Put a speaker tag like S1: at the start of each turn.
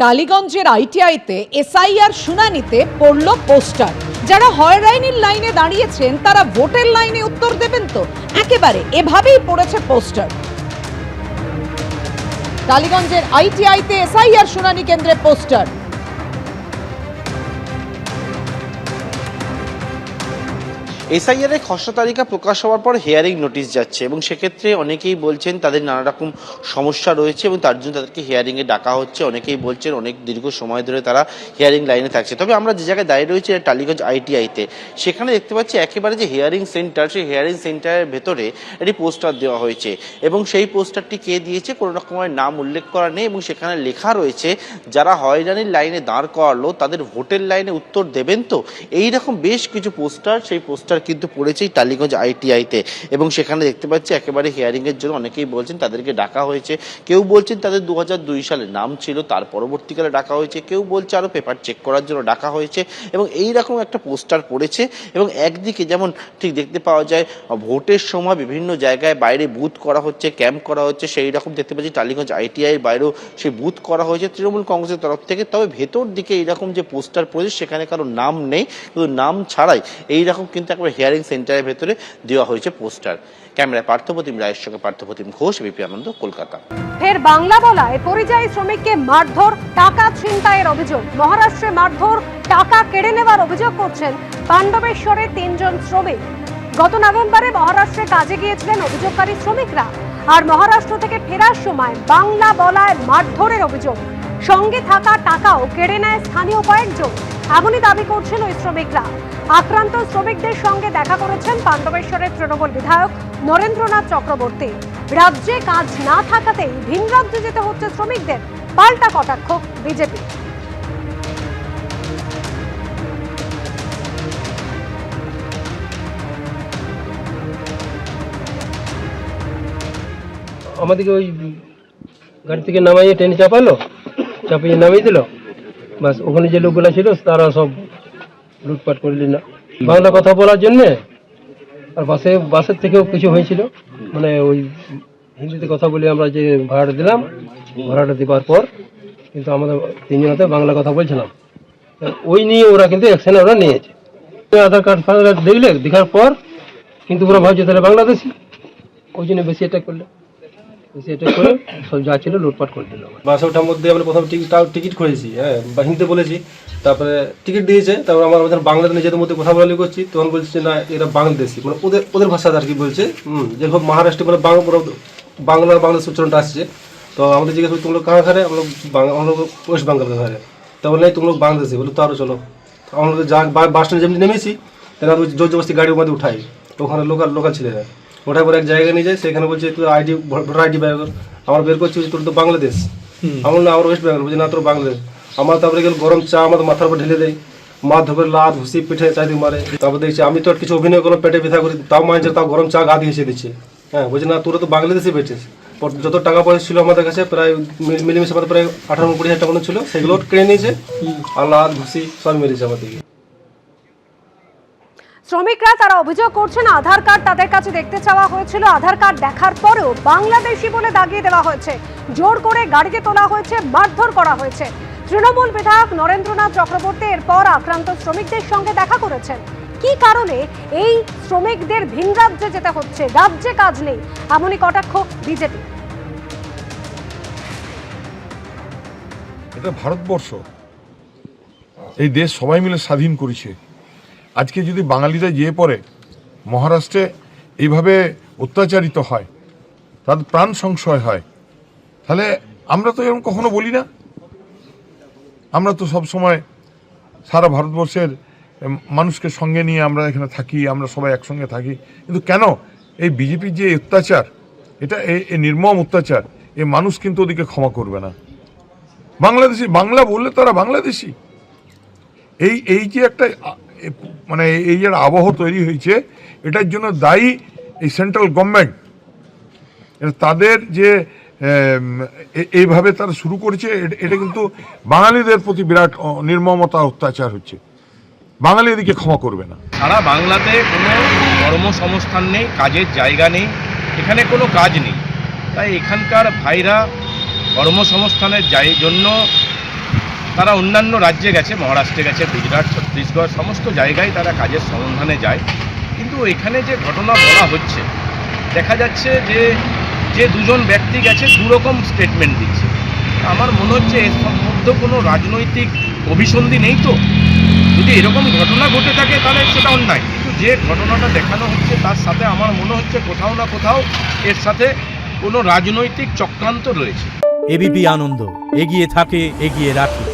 S1: টালিগঞ্জের আইটিআইতে SIR শুনানিতে পড়ল poster. যারা হয়রানির লাইনে দাঁড়িয়েছেন তারা ভোটের লাইনে উত্তর দেবেন তো, একেবারে এভাবেই পড়েছে পোস্টার। টালিগঞ্জের আইটিআইতে এসআইআর শুনানি কেন্দ্রে পোস্টার।
S2: এসআইআর এর খসড়া তালিকা প্রকাশ হওয়ার পর হিয়ারিং নোটিশ যাচ্ছে এবং সেক্ষেত্রে অনেকেই বলছেন তাদের নানা রকম সমস্যা রয়েছে এবং তার জন্য তাদেরকে হিয়ারিংয়ে ডাকা হচ্ছে। অনেকেই বলছেন অনেক দীর্ঘ সময় ধরে তারা হিয়ারিং লাইনে থাকছে। তবে আমরা যে জায়গায় দাঁড়িয়ে রয়েছি টালিগঞ্জ আইটিআইতে, সেখানে দেখতে পাচ্ছি একেবারে যে হিয়ারিং সেন্টার, সেই হিয়ারিং সেন্টারের ভেতরে একটি পোস্টার দেওয়া হয়েছে এবং সেই পোস্টারটি কে দিয়েছে কোনো রকমের নাম উল্লেখ করা নেই এবং সেখানে লেখা রয়েছে যারা হয়রানির লাইনে দাঁড় করালো তাদের ভোটের লাইনে উত্তর দেবেন তো। এইরকম বেশ কিছু পোস্টার, সেই পোস্টার কিন্তু পড়েছে টালিগঞ্জ আইটিআইতে এবং সেখানে দেখতে পাচ্ছি একেবারে হিয়ারিং এর জন্য অনেকেই বলছেন তাদেরকে ডাকা হয়েছে। কেউ বলছেন তাদের 2002 সালে নাম ছিল, তার পরবর্তীকালে ডাকা হয়েছে। কেউ বলছে আরো পেপার চেক করার জন্য ডাকা হয়েছে এবং এইরকম একটা পোস্টার পড়েছে। এবং একদিকে যেমন ঠিক দেখতে পাওয়া যায় ভোটের সময় বিভিন্ন জায়গায় বাইরে বুথ করা হচ্ছে, ক্যাম্প করা হচ্ছে, সেই রকম দেখতে পাচ্ছি টালিগঞ্জ আইটিআই এর বাইরেও সেই বুথ করা হয়েছে তৃণমূল কংগ্রেসের তরফ থেকে। তবে ভেতর দিকে এইরকম যে পোস্টার পড়েছে সেখানে কারো নাম নেই, শুধু নাম ছাড়াই এইরকম কিন্তু একবার হিয়ারিং সেন্টারের ভেতরে দেওয়া হয়েছে পোস্টার। ক্যামেরায় পার্থপ্রতিম রায়ের সঙ্গে পার্থপ্রতিম ঘোষ, বিপি আনন্দ, কলকাতা।
S3: ফের বাংলা বলায় পরিযায়ী শ্রমিককে মারধর, টাকা ছিনতাইয়ের অভিযোগ। মহারাষ্ট্রে মারধর, টাকা কেড়ে নেওয়ার অভিযোগ করছেন পাণ্ডবেশ্বরের 3 জন শ্রমিক। গত নভেম্বরে মহারাষ্ট্রে কাজে গিয়েছিলেন অভিযোগকারী শ্রমিকরা, আর মহারাষ্ট্র থেকে ফেরার সময় বাংলা বলায় মারধরের অভিযোগ। সঙ্গে থাকা টাকাও কেড়ে নেয় স্থানীয় কয়েকজন, এমনই দাবি করছেন ওই শ্রমিকরা। আক্রান্ত শ্রমিকদের সঙ্গে দেখা করেছেন পাণ্ডবেশ্বরের তৃণমূল বিধায়ক নরেন্দ্রনাথ চক্রবর্তী। রাজ্যে কাজ না থাকাতেই ভিন রাজ্যে যেতে হচ্ছে শ্রমিকদের, পাল্টা কটাক্ষ বিজেপি।
S4: আমাদেরকে ওই গাড়ি থেকে নামাইয়ে ট্রেনে চাপিয়ে নামিয়ে দিল, বাস ওখানে যে লোকগুলো ছিল তারা সব লুটপাট করে নিল বাংলা কথা বলার জন্যে। আর বাসের থেকেও কিছু হয়েছিল, মানে ওই হিন্দিতে কথা বলে আমরা যে ভাড়াটা দিলাম, ভাড়াটা দেওয়ার পর কিন্তু আমাদের 3 জনাতে বাংলা কথা বলছিলাম, ওই নিয়ে ওরা কিন্তু অ্যাকশন ওরা নিয়েছে। আধার কার্ড দেখার পর কিন্তু ওরা ভাবছে তাহলে বাংলাদেশি, ওই জন্য বেশি অ্যাটাক করলো, সব যা ছিল লুটপাট করে দিল।
S5: বাসে ওঠার মধ্যে আমরা প্রথম টিকিট করেছি, হ্যাঁ হিন্দিতে বলেছি, তারপরে টিকিট দিয়েছে। তারপর আমরা বাংলাতে নিজেদের মধ্যে কথা বলালি করছি, তখন বলছে না এরা বাংলাদেশি, মানে ওদের ভাষাতে আর কি বলছে। যেরকম মহারাষ্ট্রে মানে বাংলাদেশ উচ্চারণটা আসছে। তো আমাদের জিজ্ঞেস করছি তোমরা কাহা ঘরে, আমরা ওয়েস্ট বেঙ্গল ঘরে। তা বলে তোমরা বাংলাদেশি, বলে তো আরো চলো। আমরা বাস স্ট্যান্ডে যেমনি নেমেছি তারা জোর জবরদস্তি গাড়ির মধ্যে উঠাই, ওখানে লোকাল ছেলেরা ওঠার পর এক জায়গায় নিয়ে যায়, সেখানে বলছে তুই ভোটার আইডি বের কর। আমার বের করছি তোর তো বাংলাদেশ, আমার না আমার ওয়েস্ট বেঙ্গল, বলছি না তোর বাংলাদেশ। আমার তারপরে গেল গরম চা আমাদের মাথার উপর ঢেলে দেয়, মাথা ধরে লাত ঘুষি পিঠে চাইদিক মারে। তারপর দেখছি আমি তো কিছু অভিনয় করলাম, পেটে ব্যথা করি, তাও মানছে, তাও গরম চা গা দিয়ে এসে দিচ্ছে। হ্যাঁ বলছি না তোরা তো বাংলাদেশে পেয়েছিস। যত টাকা পয়সা ছিল আমাদের কাছে প্রায় মিলিমিশে আমাদের প্রায় 18-20 হাজার টাকা ছিল, সেগুলো কেড়ে নিয়েছে আর লাত ঘুষি সব মেরেছে আমাদেরকে।
S3: শ্রমিকরা তারা অভিযোগ করছেন আধার কার্ড তাদের কাছে দেখতে চাওয়া হয়েছিল, আধার কার্ড দেখার পরেও বাংলাদেশি বলে দাগিয়ে দেওয়া হয়েছে, জোর করে গাড়িতে তোলা হয়েছে, মারধর করা হয়েছে। তৃণমূল বিধায়ক নরেন্দ্রনাথ চক্রবর্তী এরপর আক্রান্ত শ্রমিকদের সঙ্গে দেখা করেছেন। কি কারণে এই শ্রমিকদের ভিন রাজ্যে যেতে হচ্ছে, রাজ্যে কাজ নেই, এমনই কটাক্ষ বিজেপি।
S6: এটা ভারতবর্ষ, এই দেশ সবাই মিলে স্বাধীন করেছে। আজকে যদি বাঙালিরা যেয়ে পড়ে মহারাষ্ট্রে এইভাবে অত্যাচারিত হয়, তাদের প্রাণ সংশয় হয়, তাহলে আমরা তো এরকম কখনো বলি না। আমরা তো সব সময় সারা ভারতবর্ষের মানুষকে সঙ্গে নিয়ে আমরা এখানে থাকি, আমরা সবাই একসঙ্গে থাকি। কিন্তু কেন এই বিজেপির যে অত্যাচার, এটা এই নির্মম অত্যাচার, এই মানুষ কিন্তু ওদিকে ক্ষমা করবে না। বাংলাদেশি বাংলা বললে তারা বাংলাদেশি, এই যে একটা মানে এই যে আবহ তৈরি হয়েছে, এটার জন্য দায়ী এই সেন্ট্রাল গভর্নমেন্ট। তাদের যে এইভাবে তারা শুরু করেছে, এটা কিন্তু বাঙালিদের প্রতি বিরাট নির্মমতা অত্যাচার হচ্ছে। বাঙালি এদিকে ক্ষমা করবে না।
S7: সারা বাংলাতে কোনো কর্মসংস্থান নেই, কাজের জায়গা নেই, এখানে কোনো কাজ নেই। তাই এখানকার ভাইরা কর্মসংস্থানের জন্য তারা অন্যান্য রাজ্যে গেছে, মহারাষ্ট্রে গেছে, গুজরাট, ছত্তিশগড়, সমস্ত জায়গায় তারা কাজের সন্ধানে যায়। কিন্তু এখানে যে ঘটনা বলা হচ্ছে, দেখা যাচ্ছে যে দুজন ব্যক্তি গেছে দুরকম স্টেটমেন্ট দিচ্ছে। আমার মনে হচ্ছে এর মধ্যে কোনো রাজনৈতিক অভিসন্ধি নেই। তো যদি এরকম ঘটনা ঘটে থাকে তাহলে সেটা অন্যায়, কিন্তু যে ঘটনাটা দেখানো হচ্ছে তার সাথে আমার মনে হচ্ছে কোথাও না কোথাও এর সাথে কোনো রাজনৈতিক চক্রান্ত রয়েছে।
S8: এবিপি আনন্দ, এগিয়ে থাকে, এগিয়ে রাখে।